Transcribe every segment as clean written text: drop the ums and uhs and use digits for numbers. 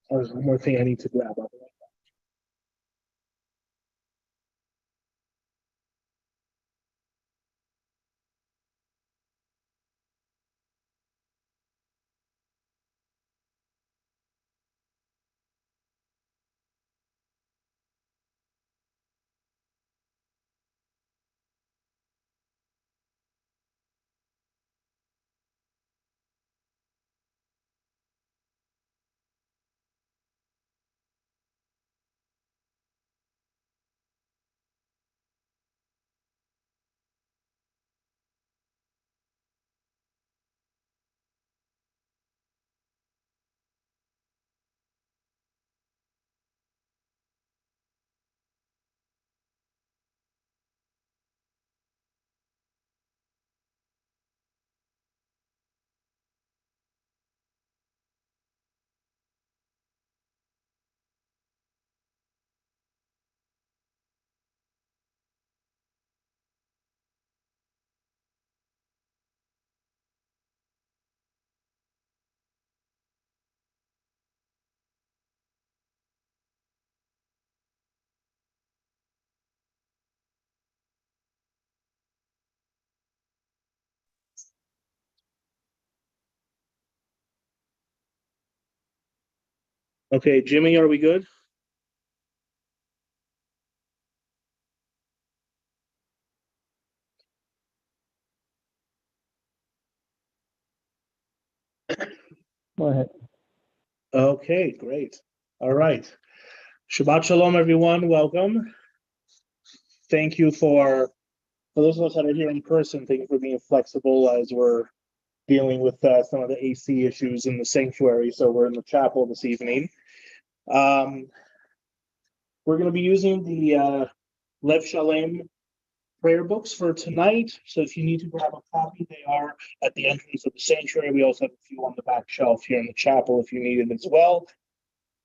There's one more thing I need to grab. Okay, Jimmy, are we good? Go ahead. Okay, great. All right. Shabbat Shalom, everyone. Welcome. Thank you for those of us that are here in person, thank you for being flexible as we're dealing with some of the AC issues in the sanctuary. So we're in the chapel this evening. We're going to be using the Lev Shalem prayer books for tonight. So if you need to grab a copy, they are at the entrance of the sanctuary. We also have a few on the back shelf here in the chapel if you need it as well.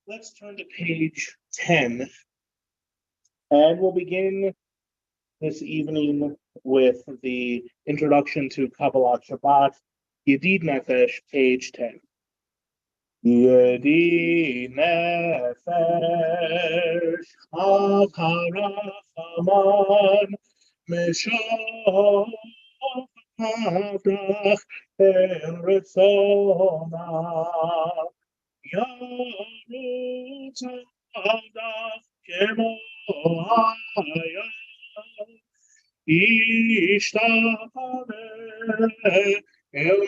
Let's turn to page 10. And we'll begin this evening with the introduction to Kabbalat Shabbat, Yedid Nefesh, page 10. Yedid Nefesh, Harachaman, Meshach, Avdach, En Ritzona, Yarutz Avdach, Kemo Haya, Ishtahane, El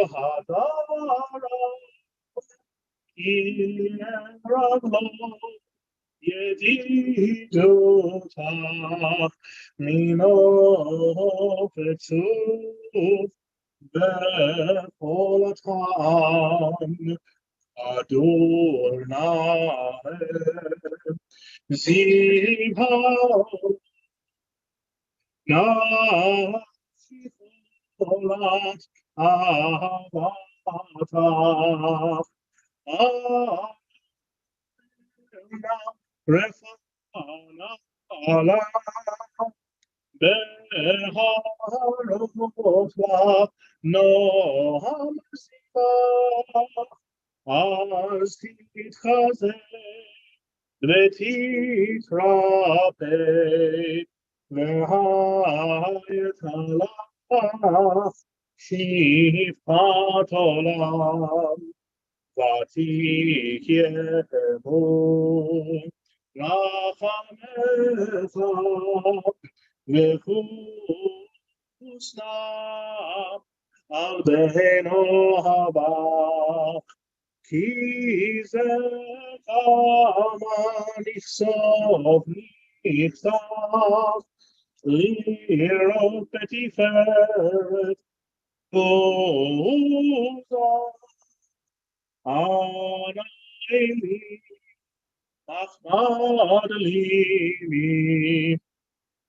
Hadara, Ien Raglo, Yedidotach, Mino Petzuf, Bechol Atam, Adonai, Ziva, Nasifolat, Avatach, Refana, Ala, Beharotla, Noam Siva, Asit Chaze, Vetitrape, Vehayetala, Shifatolam, Vatikyemu, Rachamecha, Vechusna, Al Beheno Haba, Kizekama Nifsov Nifsov, Liro Petiferet, Goza, Anaimi, Achmad Limi,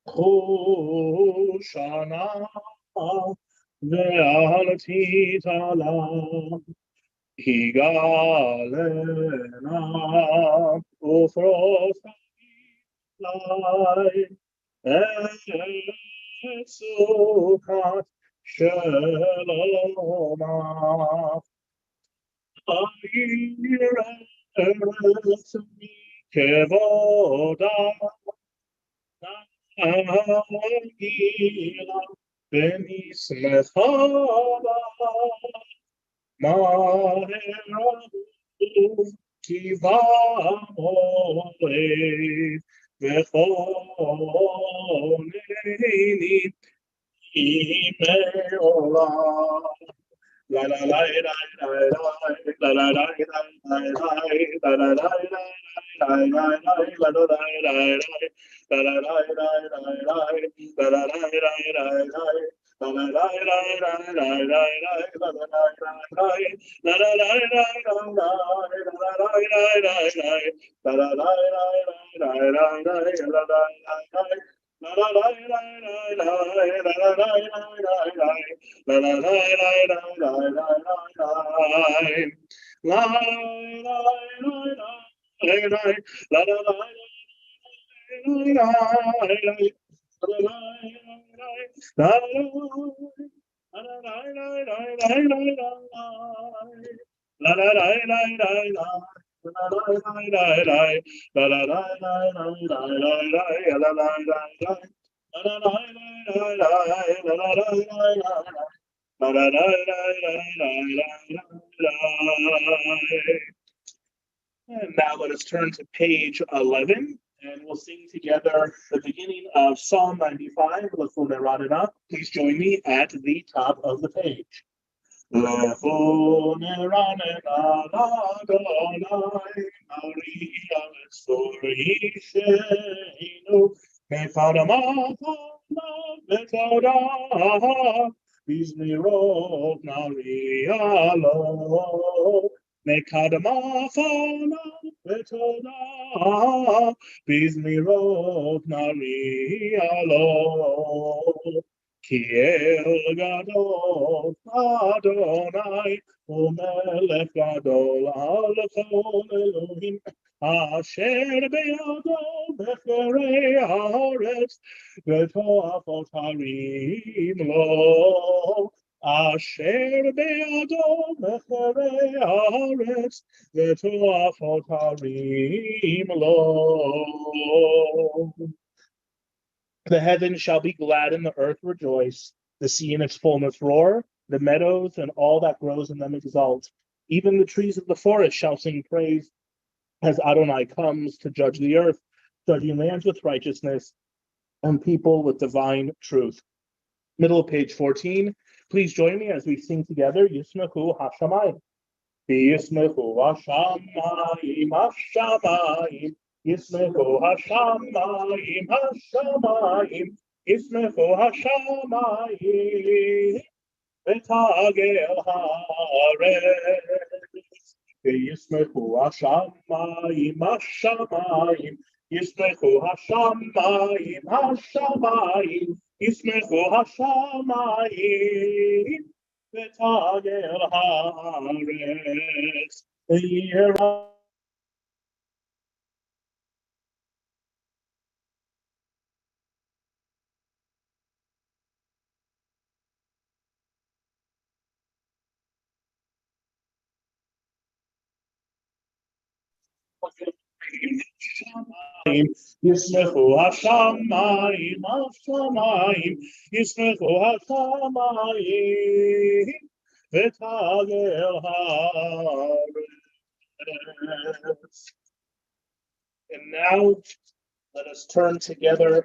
Hoshana, Ve'al Higalena, Ufrosalai, Etsukat, Sheloma, Aira, ארץ כבודה נגילה ונשמחה מהר אהוב כי בא מועד וכונני מעולם. La la la la la la la la And now let us turn to page 11, and we'll sing together the beginning of Psalm 95, Please join me at the top of the page. Mekadama vetoda bizmirot nari alo kiel gadol Adonai umelech gadol al kol Elohim asher beyado bechorei haaretz vetoafot harim lo asher beyado bechorei haaretz vetoafot harim lo. The heavens shall be glad and the earth rejoice, the sea and its fullness roar, the meadows and all that grows in them exult. Even the trees of the forest shall sing praise as Adonai comes to judge the earth, judging lands with righteousness and people with divine truth. Middle of page 14. Please join me as we sing together Yismechu Hashamayim. Yismechu Hashamayim, Hashamayim. Yismechu Hashamayim, Hashamayim. Yismechu Hashamayim. V'tagel haaretz. Yismechu Hashamayim, Hashamayim. Yismechu Hashamayim, Hashamayim. Yismechu Hashamayim. V'tagel haaretz. Yismechu Hashamayim, Hashamayim, Yismechu Hashamayim, V'tagel haaretz. And now let us turn together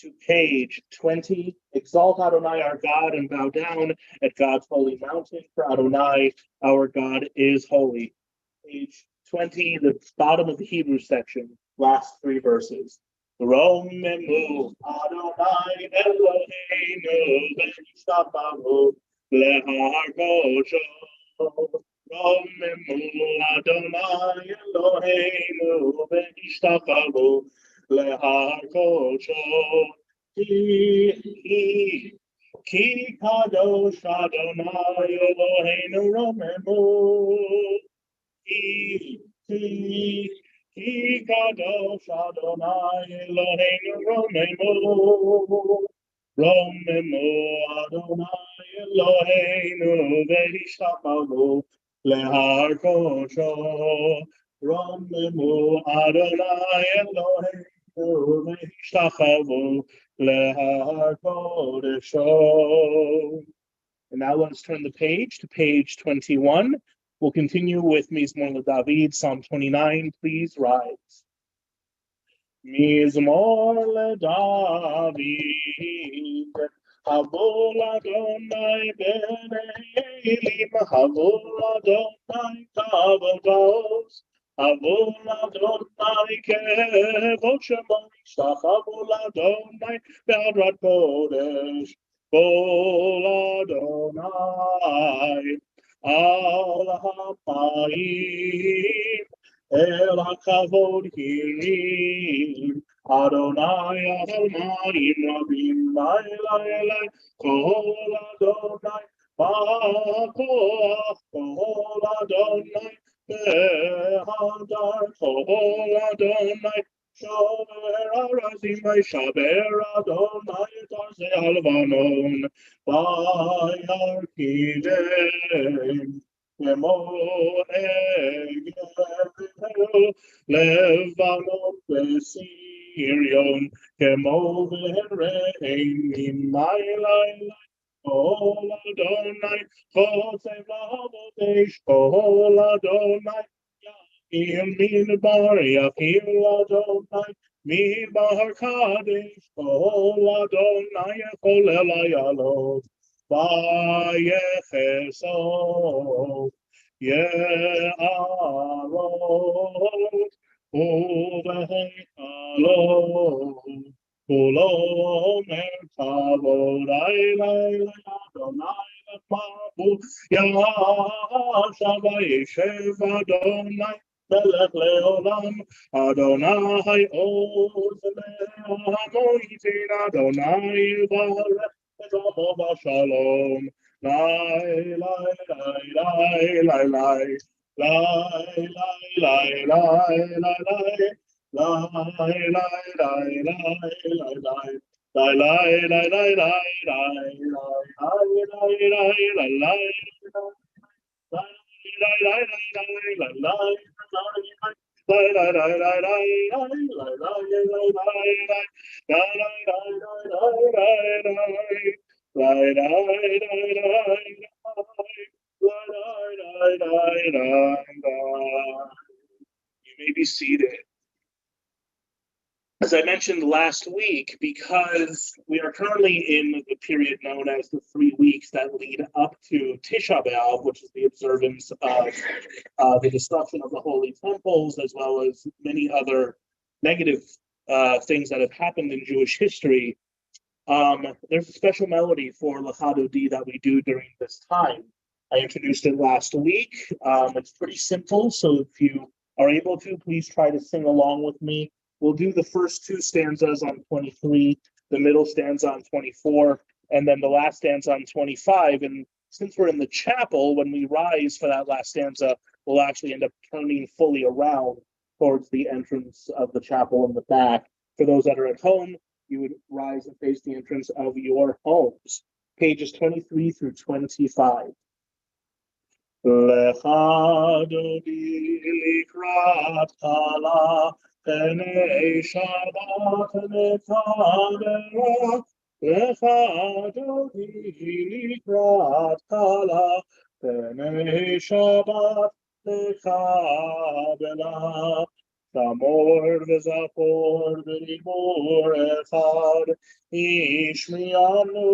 to page 20. Exalt Adonai our God and bow down at God's holy mountain, for Adonai our God is holy. Page 20, the bottom of the Hebrew section, last three verses. Romemu Adonai Eloheinu v'nishtaparu lehar kodsho. Romemu Adonai Eloheinu v'nishtaparu lehar kodsho. Ki kadosh Adonai Eloheinu romemu. Ki kadosh Adonai Eloheinu romemu. Romemu Adonai Eloheinu v'nishtaparu Lehar Kocho, Romemu Adonai Eloheinu, V'ishtachavu Lehar Kodesho. And now let's turn the page to page 21. We'll continue with Mizmor LeDavid, Psalm 29. Please rise. Mizmor LeDavid, Havol Adonai b'nei Elim, Havol Adonai kavodos, Havol Adonai kevod shemo, Havol Adonai be'adrat kodesh, Kol Adonai al ha'payim, El hakavod hirim, Adonai Adonai Rabim Lailai, Kol Adonai Ba'koach, Kol Adonai Behadar, Kol Adonai Shomer Arazim Shaber Adonai Tarzeh Halvanon Bayar Kidem Kemo Egel Levanon Besirion Kemo Verein Mailai Kol Adonai Chosev Lavodesh Kol Adonai Min bar Yachil Adonai, Min bar Kadesh, Kol Adonai, Kol Elayalot, Vayecheso, Ye'arot, Uvehechalot, Kulo Omer Kavod, Adonai, Mabu, Yahshav Yeshev Adonai, Melech leolam, Adonai oz le'amoitin, Adonai yivarech et amo b'shalom. Lai, lai, lai, lai, lai, lai, lai, lai, lai, lai, lai, lai, lai, lai, lai, lai, lai. Lai lai lai lai lai lai lai lai lai lai You may be seated. As I mentioned last week, because we are currently in the period known as the 3 weeks that lead up to Tisha B'Av, which is the observance of the destruction of the holy temples, as well as many other negative things that have happened in Jewish history, there's a special melody for L'Chadodi that we do during this time. I introduced it last week. It's pretty simple, so if you are able to, please try to sing along with me. We'll do the first 2 stanzas on 23, the middle stanza on 24, and then the last stanza on 25. And since we're in the chapel, when we rise for that last stanza, we'll actually end up turning fully around towards the entrance of the chapel in the back. For those that are at home, you would rise and face the entrance of your homes. Pages 23 through 25. Lecha dodi likrat kala, Pnei Shabbat nekabela, Lecha dodi likrat kala, Pnei Shabbat nekabela. Tamor v'zapor v'dibur echad, Ishmianu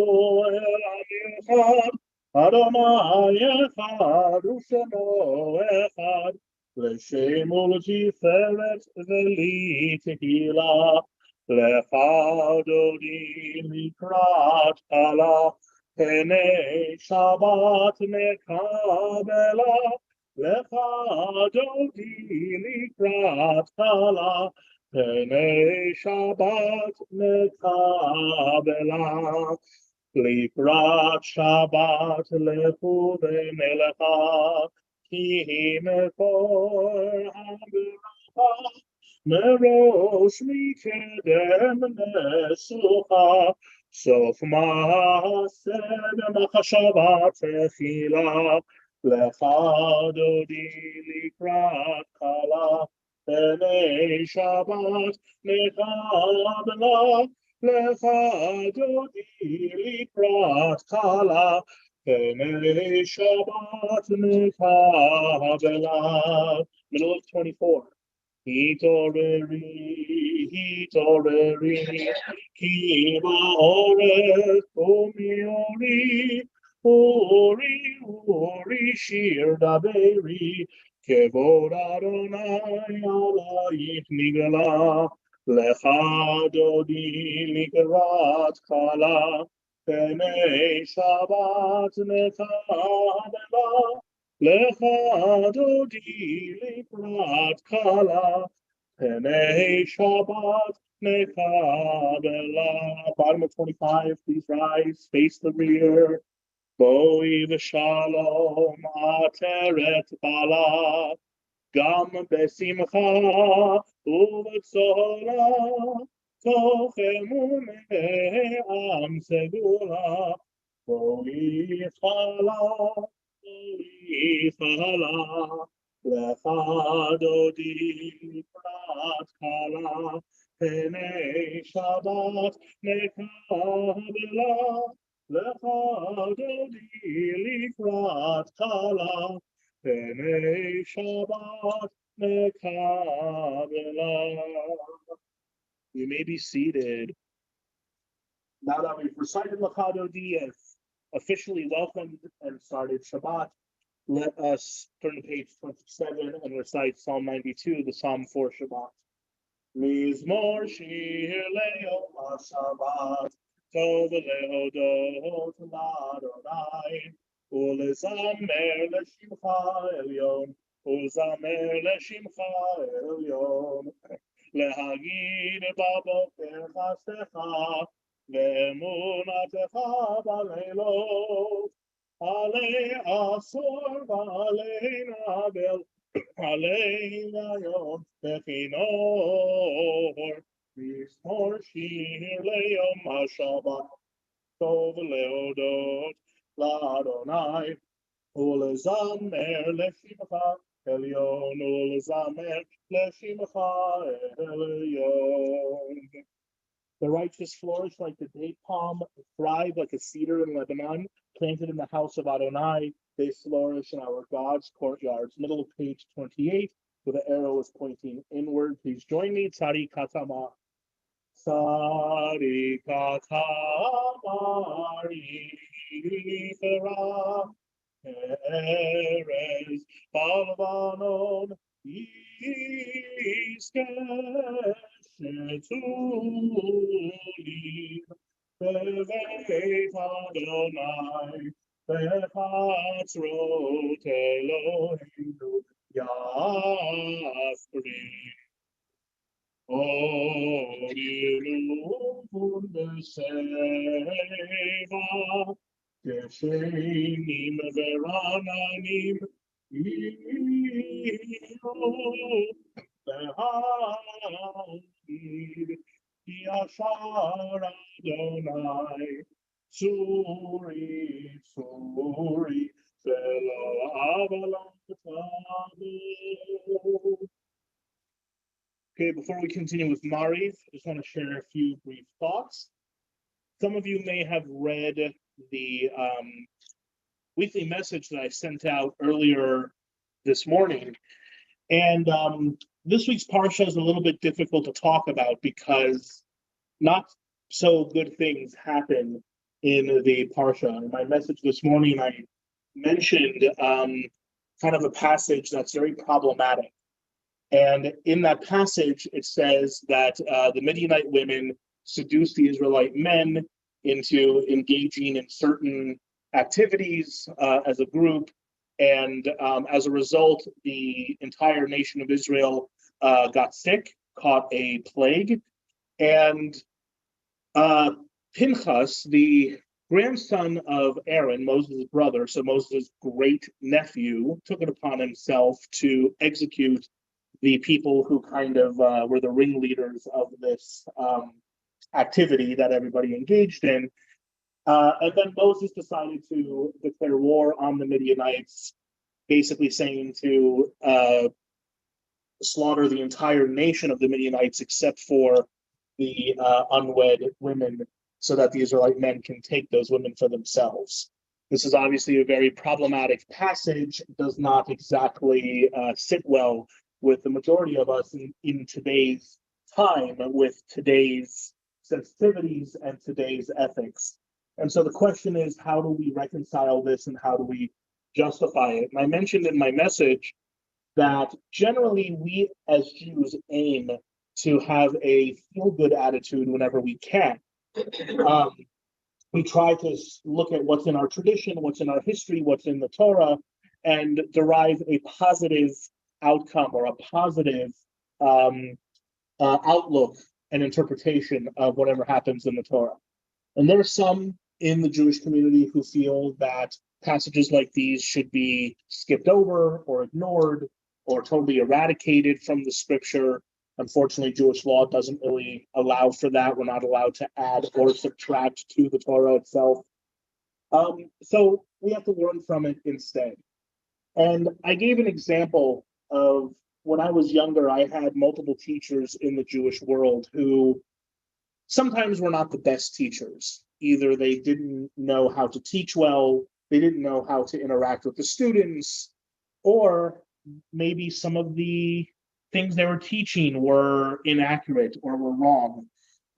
el amichad, Adonai echad u'shemo echad, L'shem u'l'tiferet v'litehila, Lecha dodi likrat kala, Pnei Shabbat nekabela, Lecha dodi likrat kala, Pnei Shabbat nekabela. Likrat Shabbat lechu v'nelecha, Ki mekor ha'beracha, Merosh mikedem nesucha, Sof ma'aseh b'machashava techila, Lecha dodi likrat kala, Bnei Shabbat mechabela. Lecha dodi likrat kala, Bnei Shabbat mechabela. Middle of 24. Hitoreri, ki ba'oret ori, shir daberi, kevod Adonai alayich nigala, lecha dodi likrat kala, Bnei Shabbat mechabela. Lecha dodi likrat kala, Bnei Shabbat mechabela. Bottom of 25, please rise, face the rear. Boi v'shalom ateret bala, gam besimcha uvetzora, tochem u'me'am segula, boi chala, Lecha dodi likrat kala, Bnei Shabbat mechabela. Lecha dodi likrat kala, Bnei Shabbat mechabela. You may be seated. Now that we've recited Lecha dodi and officially welcomed and started Shabbat, let us turn to page 27 and recite Psalm 92, the Psalm for Shabbat. Mizmor shir le'yom HaShabbat, tov le'odot l'Adonai, ulezamer le'shimcha elyon, ulezamer le'shimcha elyon, להגיד בבוקר חסדך, ואמונתך בלילות, עלי עשור ועלי נבל, עלי יום וכינור, מזמור שיר ליום השבת, טוב להודות לאדוני, ולזמר לשמך עליון, ולזמר לשמך עליון. The righteous flourish like the date palm, thrive like a cedar in Lebanon, planted in the house of Adonai. They flourish in our God's courtyards. Middle of page 28, where the arrow is pointing inward. Please join me. Tzari katama. Tzari katama rifera. Erez balvanon iskesh. Shetulim beveit Adonai bechatzrot Eloheinu yafrim. Orilu b'seva geshenim verananim iru Beha'id Yashar Adonai Tsuri Tsuri Velo Avalon Tavu. Okay, before we continue with Mariv, I just want to share a few brief thoughts. Some of you may have read the weekly message that I sent out earlier this morning. And this week's Parsha is a little bit difficult to talk about because not so good things happen in the Parsha. In my message this morning, I mentioned kind of a passage that's very problematic. And in that passage, it says that the Midianite women seduced the Israelite men into engaging in certain activities as a group. And as a result, the entire nation of Israel got sick, caught a plague. And Pinchas, the grandson of Aaron, Moses' brother, so Moses' great nephew, took it upon himself to execute the people who kind of were the ringleaders of this activity that everybody engaged in. And then Moses decided to declare war on the Midianites basically saying to slaughter the entire nation of the Midianites except for the unwed women, so that the Israelite men can take those women for themselves. This is obviously a very problematic passage. It does not exactly sit well with the majority of us in today's time, with today's sensitivities and today's ethics. And so the question is, how do we reconcile this and how do we justify it? And I mentioned in my message that generally we as Jews aim to have a feel-good attitude whenever we can. We try to look at what's in our tradition, what's in our history, what's in the Torah, and derive a positive outcome or a positive outlook and interpretation of whatever happens in the Torah. And there are some in the Jewish community who feel that passages like these should be skipped over or ignored or totally eradicated from the scripture. Unfortunately, Jewish law doesn't really allow for that. We're not allowed to add or subtract to the Torah itself. So we have to learn from it instead. And I gave an example of when I was younger, I had multiple teachers in the Jewish world who sometimes were not the best teachers. Either they didn't know how to teach well, they didn't know how to interact with the students, or maybe some of the things they were teaching were inaccurate or were wrong.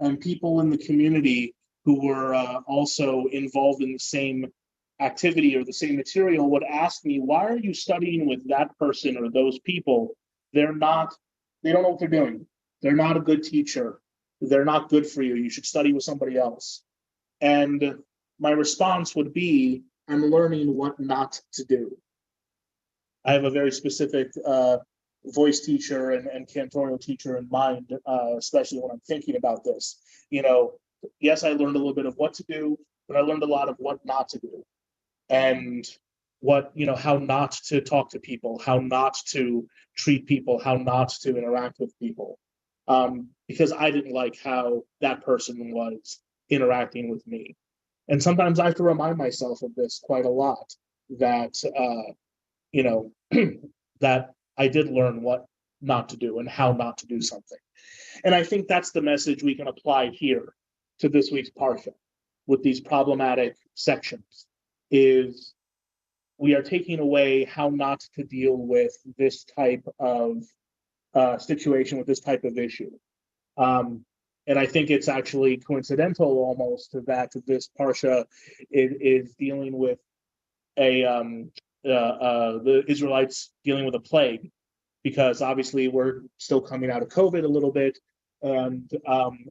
And people in the community who were also involved in the same activity or the same material would ask me, why are you studying with that person or those people? They don't know what they're doing. They're not a good teacher. They're not good for you. You should study with somebody else. And my response would be, I'm learning what not to do. I have a very specific voice teacher and cantorial teacher in mind, especially when I'm thinking about this. Yes, I learned a little bit of what to do, but I learned a lot of what not to do. And how not to talk to people, how not to treat people, how not to interact with people. Because I didn't like how that person was interacting with me. And sometimes I have to remind myself of this quite a lot, that, that I did learn what not to do and how not to do something. And I think that's the message we can apply here to this week's Parsha with these problematic sections, is we are taking away how not to deal with this type of situation, with this type of issue. And I think it's actually coincidental almost that this Parsha is dealing with the Israelites dealing with a plague, because obviously we're still coming out of COVID a little bit, and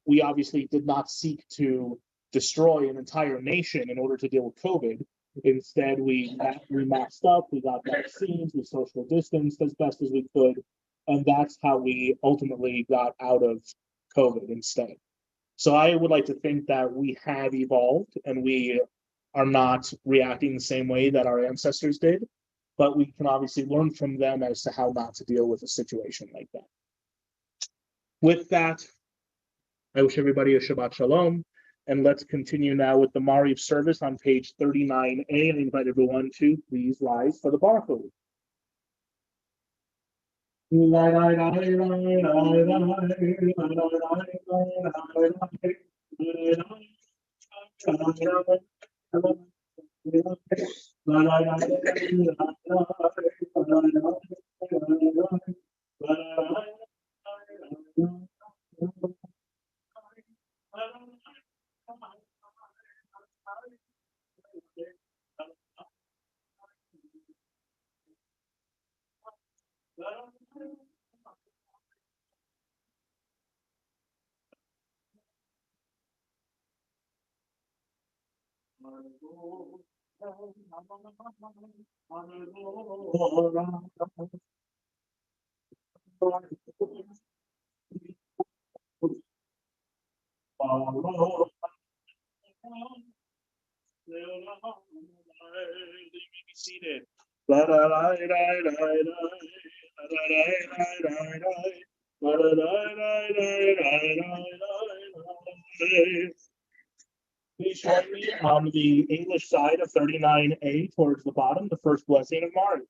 we obviously did not seek to destroy an entire nation in order to deal with COVID. Instead, we masked up, we got vaccines, we social distanced as best as we could, and that's how we ultimately got out of COVID instead. So I would like to think that we have evolved and we are not reacting the same way that our ancestors did, but we can obviously learn from them as to how not to deal with a situation like that. With that, I wish everybody a Shabbat Shalom, and let's continue now with the Mariv service on page 39a. I invite everyone to please rise for the Baruch. Be seated. Please join me on the English side of 39a towards the bottom, the first blessing of Mariv.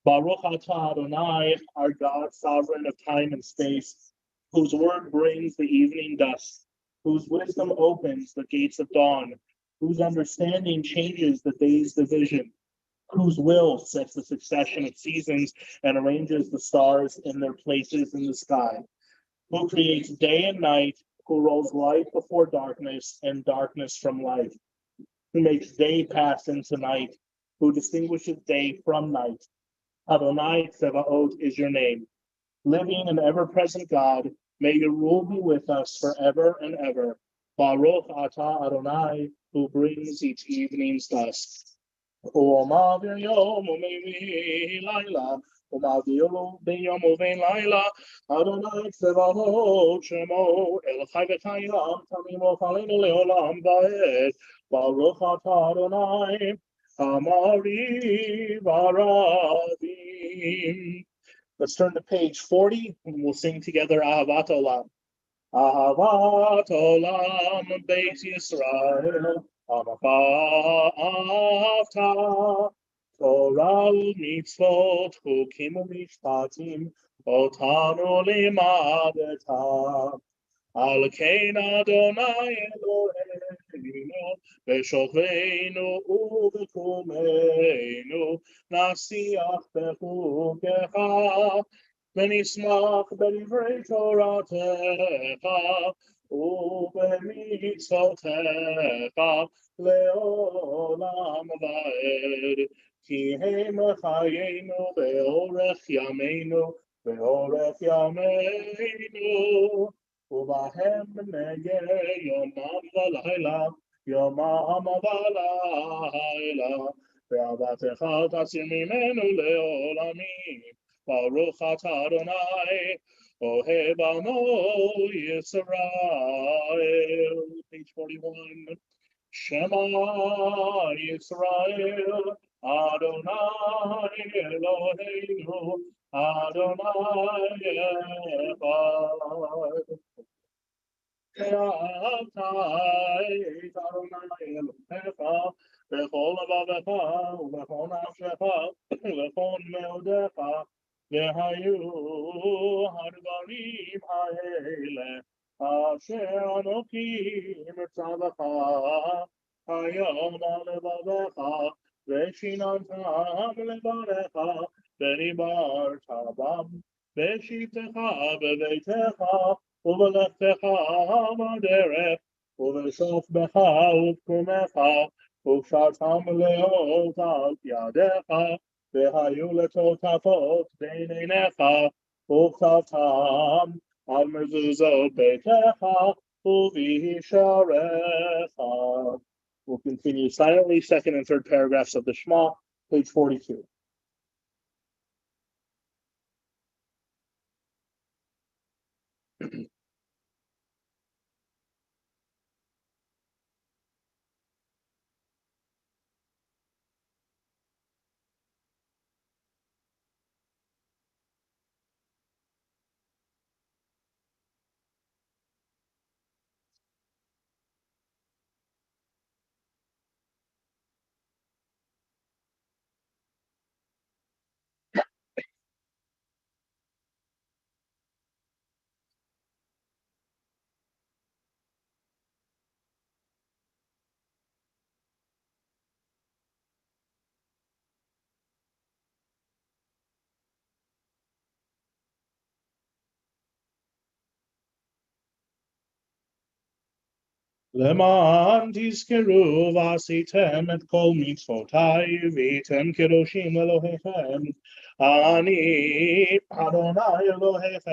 Baruch atah Adonai, our God, sovereign of time and space, whose word brings the evening dusk, whose wisdom opens the gates of dawn, whose understanding changes the day's division, whose will sets the succession of seasons and arranges the stars in their places in the sky, who creates day and night, who rolls light before darkness and darkness from light, who makes day pass into night, who distinguishes day from night. Adonai Tsevaot is your name. Living and ever-present God, may your rule be with us forever and ever. Baruch atah Adonai, who brings each evening's dusk. Oma v'yom u'mevi laila, Oma v'yom u'vein laila, Adonai Tsevaot Shemo, El Chai v'Kayam, Tamimo Chalenu Leolam Va'ed, Baruch atah Adonai, Amari Varavim. Let's turn to page 40, and we'll sing together Ahavat Olam. Ahavat Olam Beis Yisrael, Ahavta, Torah u'mitzvot, Chukim u'mishpatim, Otanu limadeta. Al kein Adonai Eloheinu, B'shocheinu u'b'kumeinu, Nasiach b'chukecha, V'nismach b'divrei Toratecha, U'b'mitzvotecha, Le'olam va'ed. Ki hem chayenu be'orech yameinu, be'orech yameinu. ובהם נגה יומם ולילה, יומם ולילה, ואהבתך תסיר ממנו לעולמים. ברוך אתה אדוני, אוהב עמו ישראל. Page 41. Shema Yisrael, Adonai Eloheinu, Adonai Echad. Adonai Elohecha, b'chol levavecha, u'b'chol nafshecha, u'b'chol meodecha, v'hayu hadvarim ha'ele, asher anoki mitzavacha, hayom levavecha, v'shinantam levarecha, v'dibarta bam, v'shivtecha b'beitecha, ובלכתך בדרך, ובשוכבך ובקומך, ופשרתם לאות על ידיך, והיו לטוטפות בין עיניך, וכתבתם על מזוזות ביתך, ובישעריך. We'll continue silently, second and third paragraphs of the Shema, page 42. למען תזכרו ועשיתם את כל מצוותיי והייתם קדושים אלוהיכם. אני אדוני אלוהיכם,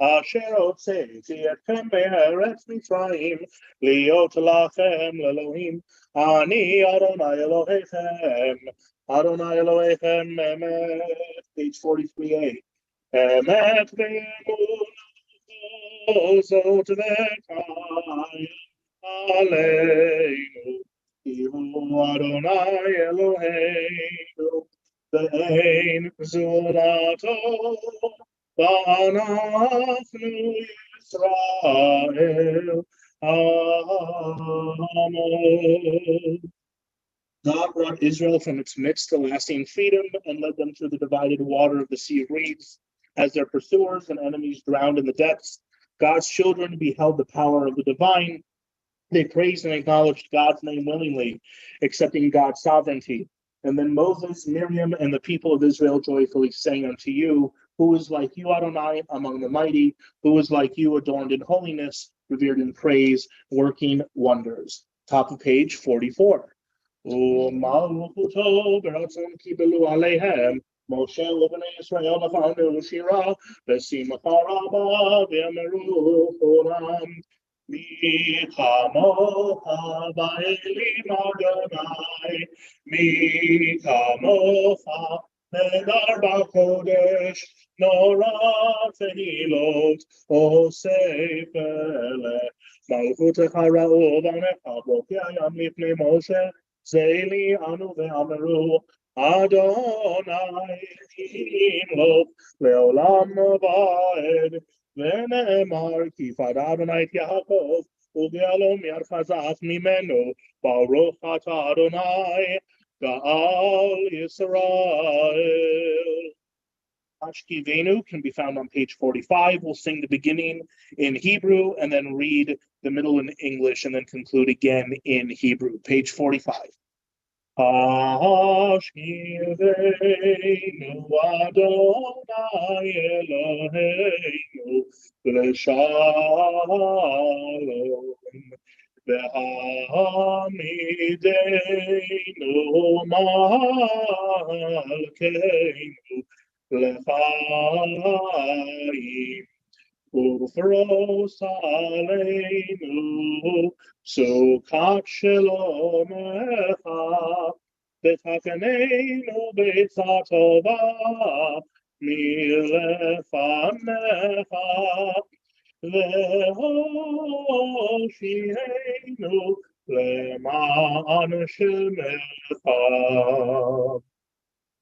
אשר הוצאתי אתכם מארץ מצרים, להיות לכם לאלוהים. אני אדוני אלוהיכם, אדוני אלוהיכם אמת. Page 43a. אמת ואמונה. זאת וקיים עלינו, כי הוא אדוני אלוהינו, ואין זולתו, ואנחנו ישראל עמו. God brought Israel from its midst to lasting freedom and led them through the divided water of the Sea of Reeds. As their pursuers and enemies drowned in the depths, God's children beheld the power of the divine. They praised and acknowledged God's name willingly, accepting God's sovereignty. And then Moses, Miriam, and the people of Israel joyfully sang unto you, who is like you, Adonai, among the mighty, who is like you, adorned in holiness, revered in praise, working wonders. Top of page 44. ומלכותו ברצון קיבלו עליהם, משה ובני ישראל לפנינו שירה, ושמחה רבה ואמרו כולם, מי כמוך באלים אדוני, מי כמוך נדר בקודש, נורא תהילות עושה פלא. מלכותך ראו בניך בוקע ים לפני משה, זלי אנו ואמרו, אדוני ימלוך לעולם ועד. ונאמר, כי פדה אדוני את יעקב, וגאלו מיד חזק ממנו, ברוך אתה אדוני, גאל ישראל. Ashkivenu can be found on page 45. We'll sing the beginning in Hebrew and then read the middle in English and then conclude again in Hebrew. Page 45. Ashkivenu Adonai Eloheinu l'shalom v'hamidenu malkeinu l'chaim ופרוס עלינו סוכת שלומך, ותקננו בעצה טובה מלפניך, והושיענו למען שמך.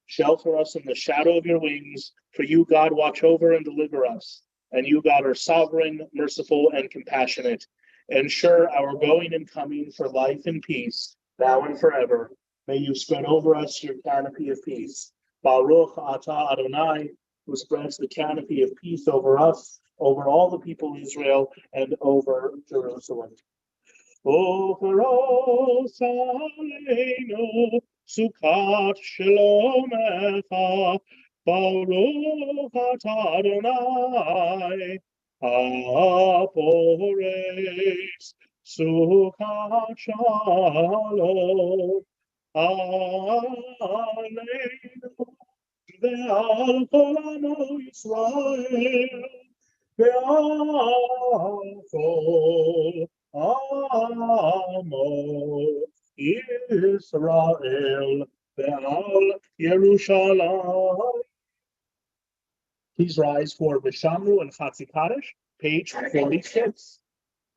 Shelter us in the shadow of your wings, for you, God, watch over and deliver us. And you, God, are sovereign, merciful, and compassionate. Ensure our going and coming for life and peace, now and forever. May you spread over us your canopy of peace. Baruch atah Adonai, who spreads the canopy of peace over us, over all the people of Israel, and over Jerusalem. Operos aleinu sukat shalomecha, Baruch atah Adonai, hapores sukat shalom aleinu ve'al kol amo Yisrael ve'al kol amo Israel ve'al Yerushalayim. Please rise for Vishamru and Chatzi Kaddish, page 46.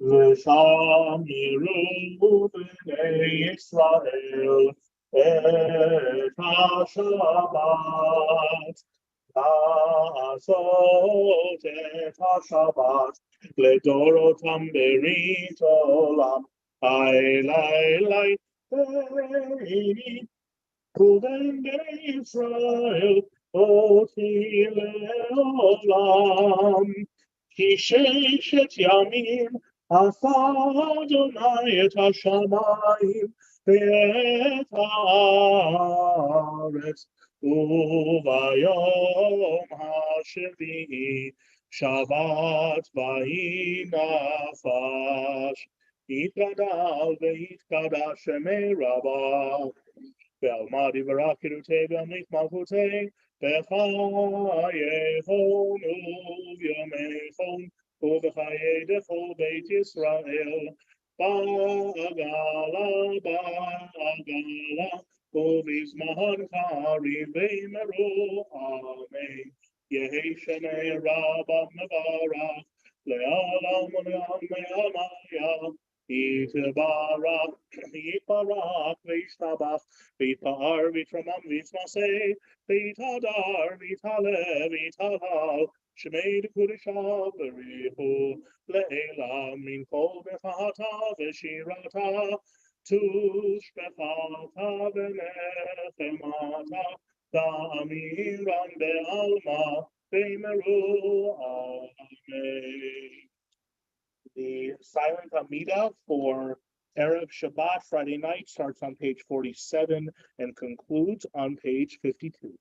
V'shamiru b'nei Yisrael et ha-Shabbat, לעשות את השבת לדורותם ברית עולם. היי ביני ובין בני ישראל אותי לעולם. כי ששת ימים עשה אדוני את השמיים ואת הארץ, וביום השביעי שבת ויהי נפש. יתגדל ויתקדש שמי רבה, ועל דברה קידותי ואמליך מלכותי, בחייכון ובימיכון ובחיי דכל בית ישראל, בעגלה ובזמן קריב ואמרו אמן. יהי שני רבה מברך לעולם ולעלמי עלמיה. יתברך וישתבח ויתפאר ויתרומם ויתנשא ויתהדר ויתהלל ויתהלל שמי דקודשה בריחו לעילם מן כל ברכתה ושירתה Tushbechata v'nechemata ta'amiram be'alma v'meru amen. The silent Amida for Erev Shabbat Friday night starts on page 47 and concludes on page 52.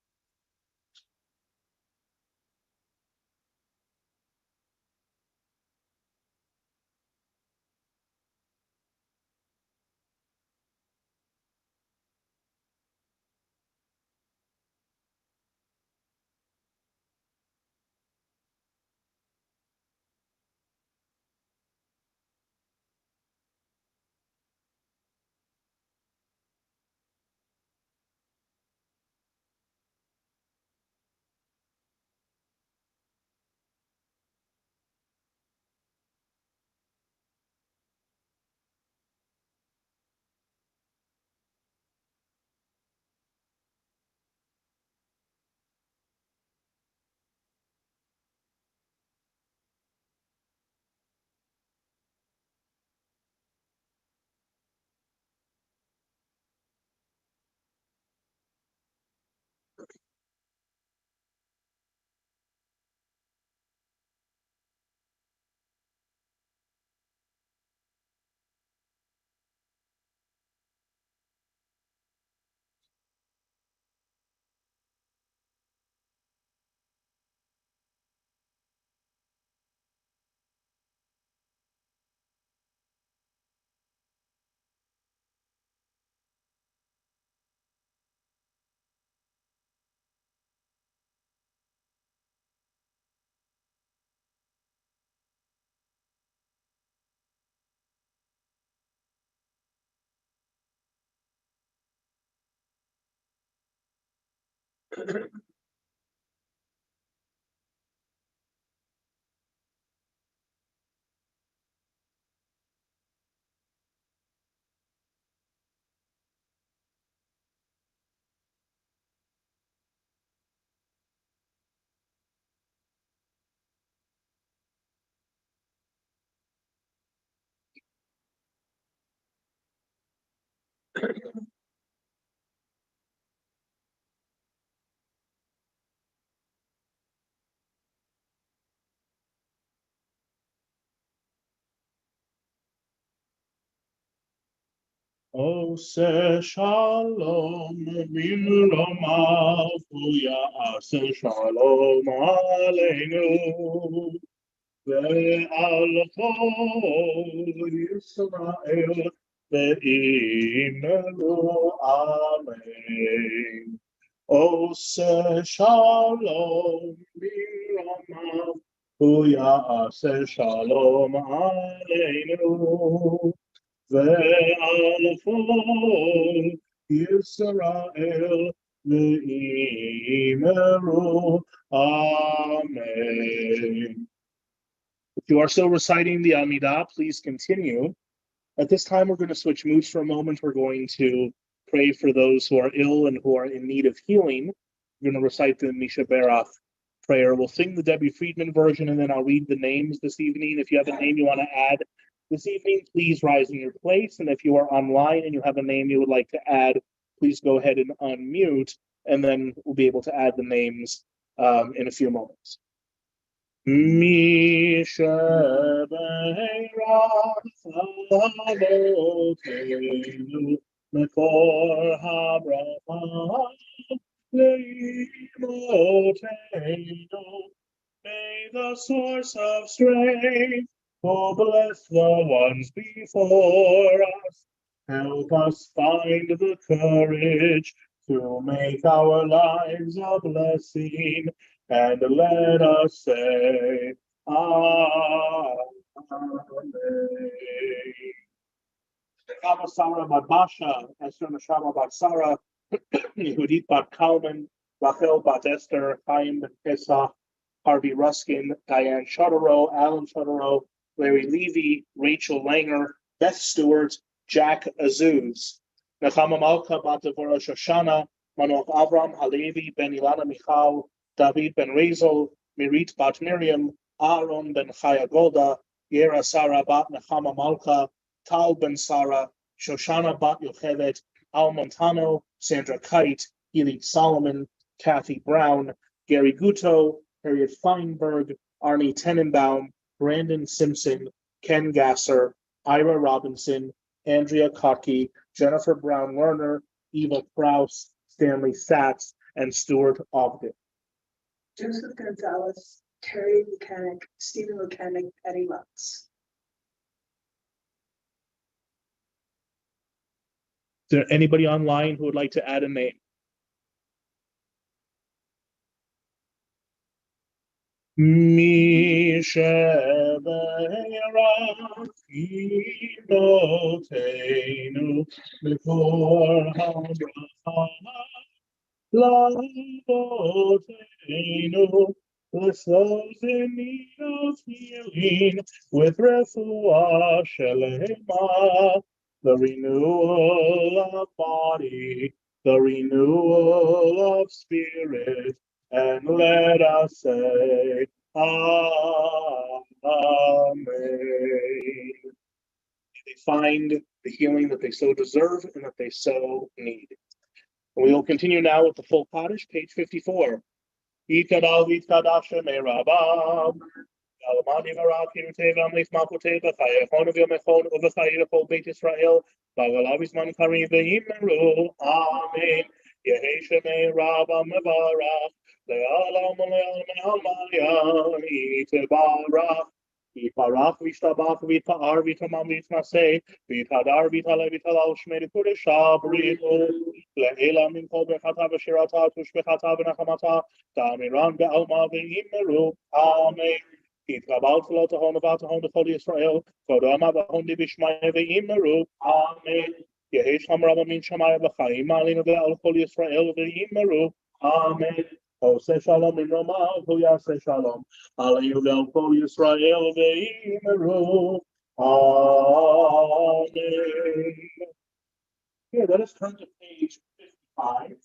Ose shalom bimromav ya'ase shalom aleinu ve'al kol Yisrael ve'imelu amen. Ose shalom bimromav ya'ase shalom aleinu ve'al kol Yisrael ve'imeru. Amen. If you are still reciting the Amidah, please continue. At this time, we're going to switch moods for a moment. We're going to pray for those who are ill and who are in need of healing. We're going to recite the Misha Berach prayer. We'll sing the Debbie Friedman version, and then I'll read the names this evening. If you have a name you want to add this evening, please rise in your place. And if you are online and you have a name you would like to add, please go ahead and unmute, and then we'll be able to add the names in a few moments. Misha Berach Avotenu Mekor HaBracha Leimotenu. May the source of strength, who bless the ones before us, help us find the courage to make our lives a blessing, and let us say, Amen. Nechama Sarah Bat Basha, Esther Neshama Bat Sarah, Yehudit Bat Kalman, Rachel Bat Esther, Chaim Ben Pesach, Harvey Ruskin, Diane Shotaro, Alan Shotaro, Larry Levy, Rachel Langer, Beth Stewart, Jack Azuz, Nechama Malka Bat Devorah Shoshana, Manoch Avram Halevi, Ben Ilana Michal, David Ben Razel, Mirit Bat Miriam, Aaron Ben Chaya Golda, Yera Sarah Bat Nechama Malka, Tal Ben Sarah, Shoshana Bat Yochevet, Al Montano, Sandra Kite, Ely Solomon, Kathy Brown, Gary Guto, Harriet Feinberg, Arnie Tenenbaum, Brandon Simpson, Ken Gasser, Ira Robinson, Andrea Kottke, Jennifer Brown Lerner, Eva Kraus, Stanley Satz, and Stuart Ogden. Joseph Gonzalez, Terry Mechanic, Stephen Mechanic, Eddie Lutz. Is there anybody online who would like to add a name? Misheberakimotenu before Lavotenu, bless those in need of healing with refuah shelema, the renewal of body, the renewal of spirit, and let us say, Amen. They find the healing that they so deserve and that they so need. We will continue now with the full Kaddish, page 54. Yitkadal v'yitkadash shemei Rabam. Alamani v'rakim tevam lifmakotei b'chayechon v'yomechon uv'chayi l'chol Beit Yisrael v'agalav yizman karim v'yimeru. Amen. Yehi shemei Rabam mevarach le'alam le'almei yitbarach. Yiparach v'yishtabach v'yitpa'ar v'yitamam v'yitnaseh v'yitadar v'yitaleh v'yitalal shmei l'kodesha b'ri'u le'ela min kol bechata v'shirata tushbechata v'nachamata ta'amiran be'alma v'yimeru. Amen. Yitkabal tefilot ahon v'atahon b'chol Yisrael kodama v'ahon dibishmai v'yimeru. Amen. Yehi sham rabba min shamayim v'chayim ma'alinu ve'al kol Yisrael v'yimeru. Amen. Oseh shalom min romav hu yaseh shalom Aleinu ve'al kol Yisrael v'yimeru. Amen. Okay, let us turn to page 55.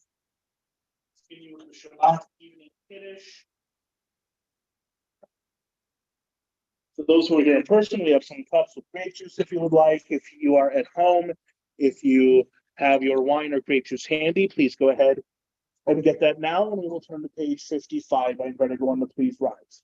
Continue with the Shabbat evening Kiddush. For those who are here in person, we have some cups with grape juice if you would like. If you are at home, if you have your wine or grape juice handy, please go ahead and get that now, and we will turn to page 55. I invite everyone to please rise.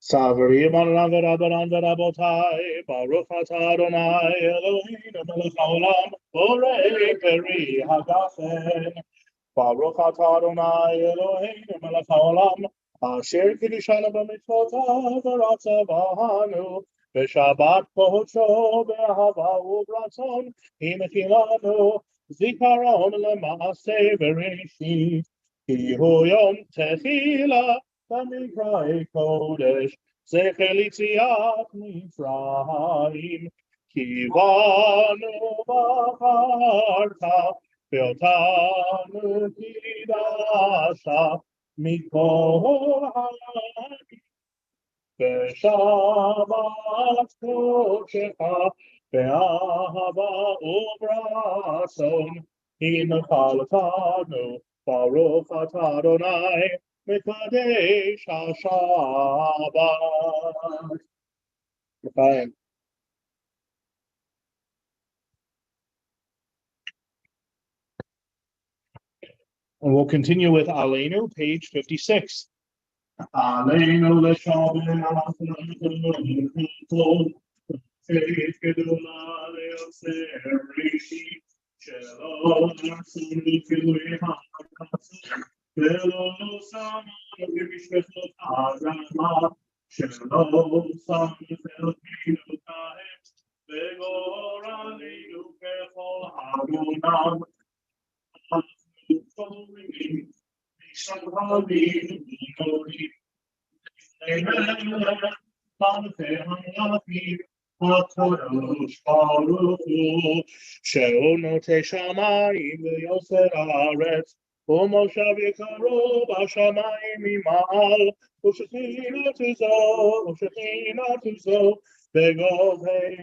Savarim Rabban Rabbanan V'Rabotai, Baruch Atah Adonai Eloheinu Melech Haolam, Borei Peri Hagafen. Baruch Atah Adonai Eloheinu Melech Haolam, Asher Kiddushanu b'mitzvotav v'ratza b'hanu, B'Shabbat Kodesh b'ahava u'b'ratzon, Himechilanu, Zikaron le'maaseh Bereshit, Ki hu yom techila. Mikrai Kodesh, Zecher Litziat Mitzrayim, Kivanu Bacharta, Beotanu Kidasha, Mikol Ha'ayim, B'Shabbat Kodecha, Be'ahava u'b'ratzon, Himechaltanu, Baruch Atah Adonai, Mekadesh HaShabbat. Okay. And we'll continue with Aleinu, page 56. Aleinu l'shaveh al-Chol, Faith Gedula le'oser rishit, Shelo na'asim l'kilui ha'akasem, Velo sam v'mishpechot ha'rama, Shelo sam v'elkeinu kahem, V'goraleinu kechol ha'gonam, שהוא נוטה שמיים ויוסר הארץ, ומושב יקרו בשמיים ממעל, ושכינתו זו בגובי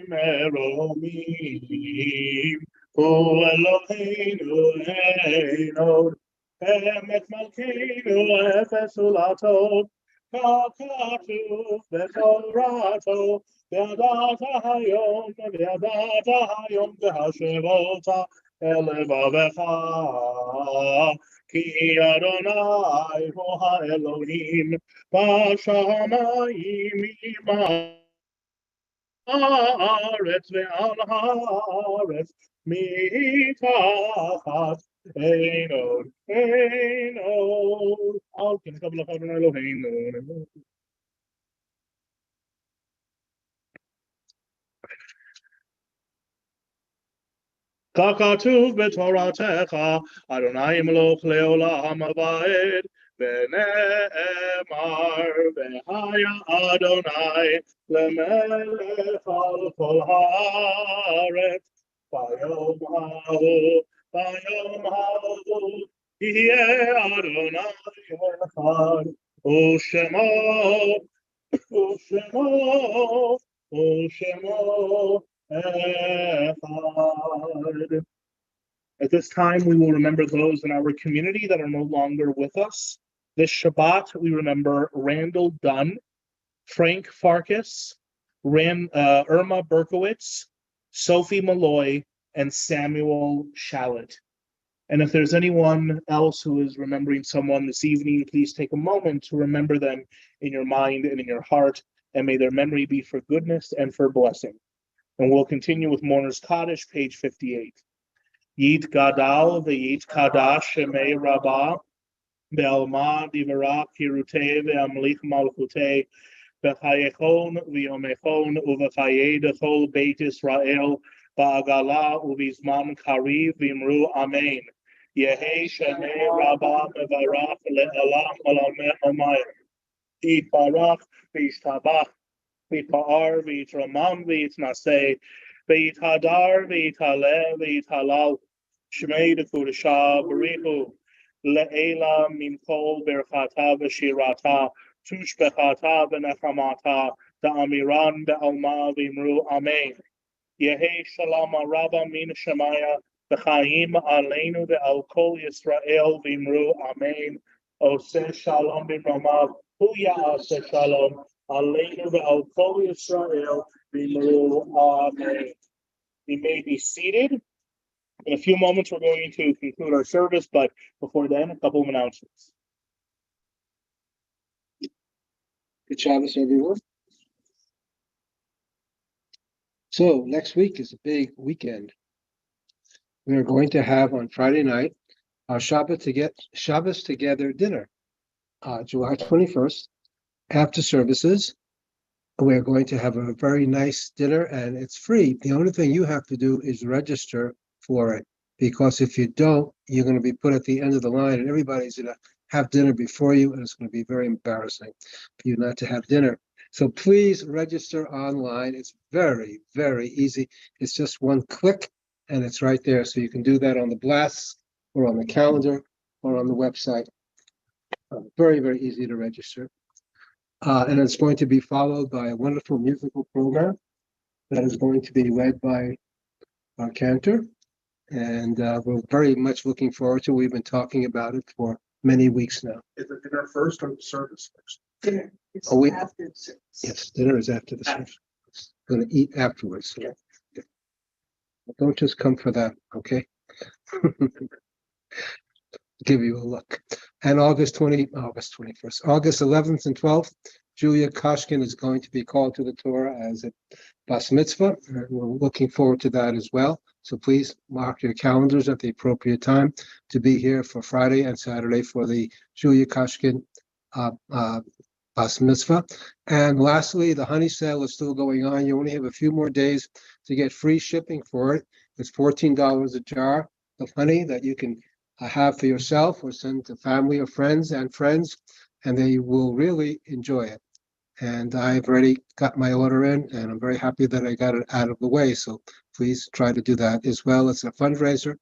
מרומים. הוא אלוהינו אין עוד, אמת מלכנו אפס ולטוב, ככתוב בתורתו, וידעת היום והשבות אל לבבך, כי אדוני הוא האלוהים בשמיים הארץ ועל הארץ מתחת, אין עוד, אל כן קבלך אדוני אלוהינו. ככתוב בתורתך, אדוני מלוך לעולם ועד, ונאמר, והיה אדוני למלך על כל הארץ, ביום ההוא יהיה אדוני אחד, ושמו echad. At this time, we will remember those in our community that are no longer with us. This Shabbat, we remember Randall Dunn, Frank Farkas, Irma Berkowitz, Sophie Malloy, and Samuel Shallett. And if there's anyone else who is remembering someone this evening, please take a moment to remember them in your mind and in your heart, and may their memory be for goodness and for blessing. And we'll continue with Mourner's Kaddish, page 58. Yit Gadal ve'yit Kadash Shemei Rabbah be'alma divarach Hirutei ve'amlich malchutei b'chayechon v'yomechon u'v'chaye dechol Beit Israel ba'agala u'vizman kariv v'imru Amen. Yehi Shemei Rabbah mevarach le'alam olameh omayim. Yitbarach v'yishtabach v'yitpa'ar v'yitramam v'yitnaseh v'yithadar v'yithaleh v'yithalal Shmei Dekudashah Barichu Le'ela Min Kol Berchata V'Shirata Tushbechata V'Nechamata Da'amiran Be'alma V'Imru Amen. Yehi Shalom Rabba Min Shemaya V'Chaim Aleinu Ve'al Kol Yisrael V'Imru Amen. Oseh Shalom B'Ramav Hu Ya'aseh Shalom Aleinu Ve'al Kol Yisrael V'Imru Amen. We may be seated. In a few moments, we're going to conclude our service, but before then, a couple of announcements. Good Shabbos, everyone. So next week is a big weekend. We are going to have on Friday night our Shabbos Together dinner, July 21st, after services. We're going to have a very nice dinner, and it's free. The only thing you have to do is register for it, because if you don't, you're going to be put at the end of the line, and everybody's going to have dinner before you, and it's going to be very embarrassing for you not to have dinner. So please register online. It's very, very easy. It's just one click, and it's right there. So you can do that on the blasts or on the calendar or on the website. Very, very easy to register. And it's going to be followed by a wonderful musical program that is going to be led by our cantor. And we're very much looking forward to it. We've been talking about it for many weeks now. Is the dinner first or the service first? Dinner. It's Oh, after the service. Yes, dinner is after the service. Going to eat afterwards. So. Yeah. Don't just come for that, okay? Give you a look. And August 21st, August 11th and 12th, Julia Koshkin is going to be called to the Torah as a bas mitzvah. And we're looking forward to that as well. So please mark your calendars at the appropriate time to be here for Friday and Saturday for the Julia Koshkin bas mitzvah. And lastly, the honey sale is still going on. You only have a few more days to get free shipping for it. It's $14 a jar of honey that you can have for yourself or send to family or friends, and they will really enjoy it. And I've already got my order in, and I'm very happy that I got it out of the way. So please try to do that as well. It's a fundraiser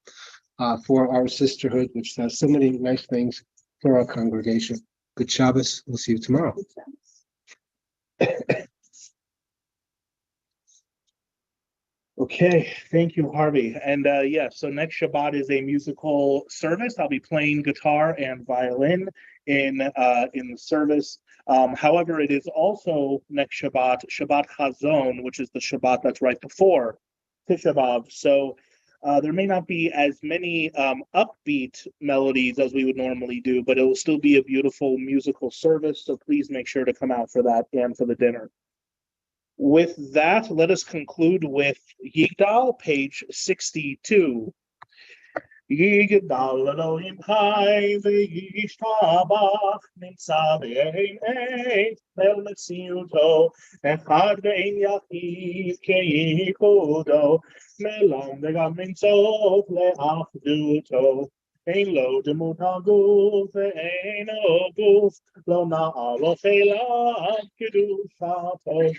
for our sisterhood, which does so many nice things for our congregation. Good Shabbos. We'll see you tomorrow. Okay, thank you, Harvey. And so next Shabbat is a musical service. I'll be playing guitar and violin in the service. However, it is also next Shabbat, Shabbat Chazon, which is the Shabbat that's right before Tisha B'Av. So there may not be as many upbeat melodies as we would normally do, but it will still be a beautiful musical service. So please make sure to come out for that and for the dinner. With that, let us conclude with Yigdal, page 62. Yigdal Elohim Chai v'yishtabach nimtza b'ein el metziuto echad ve'ein yachid keyichudo melam v'gam minsof le'achduto ein lo demut haguf ve'ein oguf lo na'alo chelav kedushato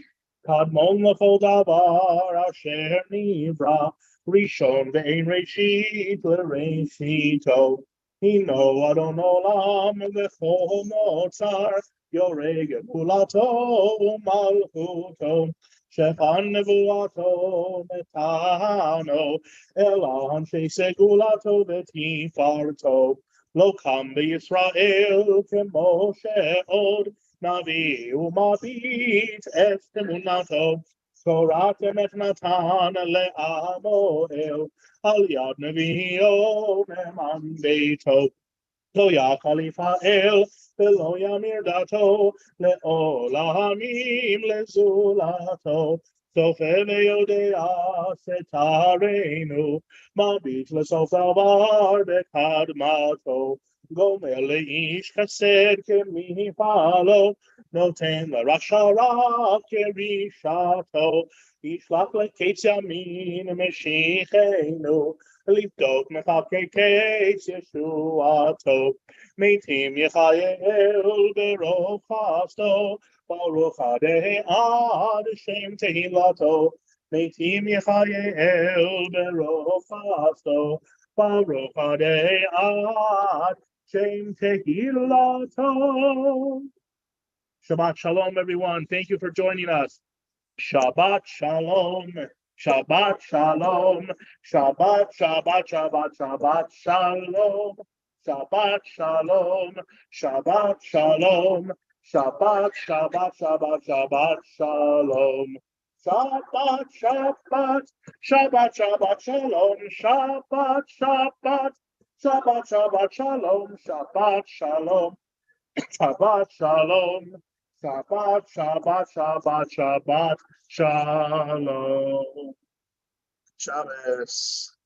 Kadmon l'chol davar asher nivra Rishon ve'ein reshit l'reshito Hino adon olam v'chol notzar Yoreg gulato u'malchuto Shefan nevuato metano El anshe segulato v'tifarto Lo kam b'Yisrael kemo she'od Navi umabit et emunato Koratem et Natan le'amoel Al yad nevio neman beito Lo yakalifa el Velo yamir dato Le'olamim lezulato Sofe ve'yodea setarenu Mabit le'sof davar bekadmato Gomer le'ish chesed kemifalo Noten l'rasha ra kerishato Yishlach le'ketz yamin meshichenu Livdok mechake ketz yeshuato Meitim yechayel berov chasto Baruch adei ad Shem tehilato Meitim yechayel berov chasto Baruch adei ad Shem tehilato. Shabbat shalom, everyone. Thank you for joining us. Shabbat shalom. Shabbat shalom. Shabbat, Shabbat, Shabbat, Shabbat shalom. Shabbat shalom. Shabbat shalom. Shabbat, Shabbat, Shabbat, Shabbat shalom. Shabbat, Shabbat, Shabbat, Shabbat shalom. Shabbat, Shabbat, Shabbat, Shabbat shalom. Shabbat shalom. Shabbat shalom. Shabbat, Shabbat, Shabbat, Shabbat shalom. Shabbos.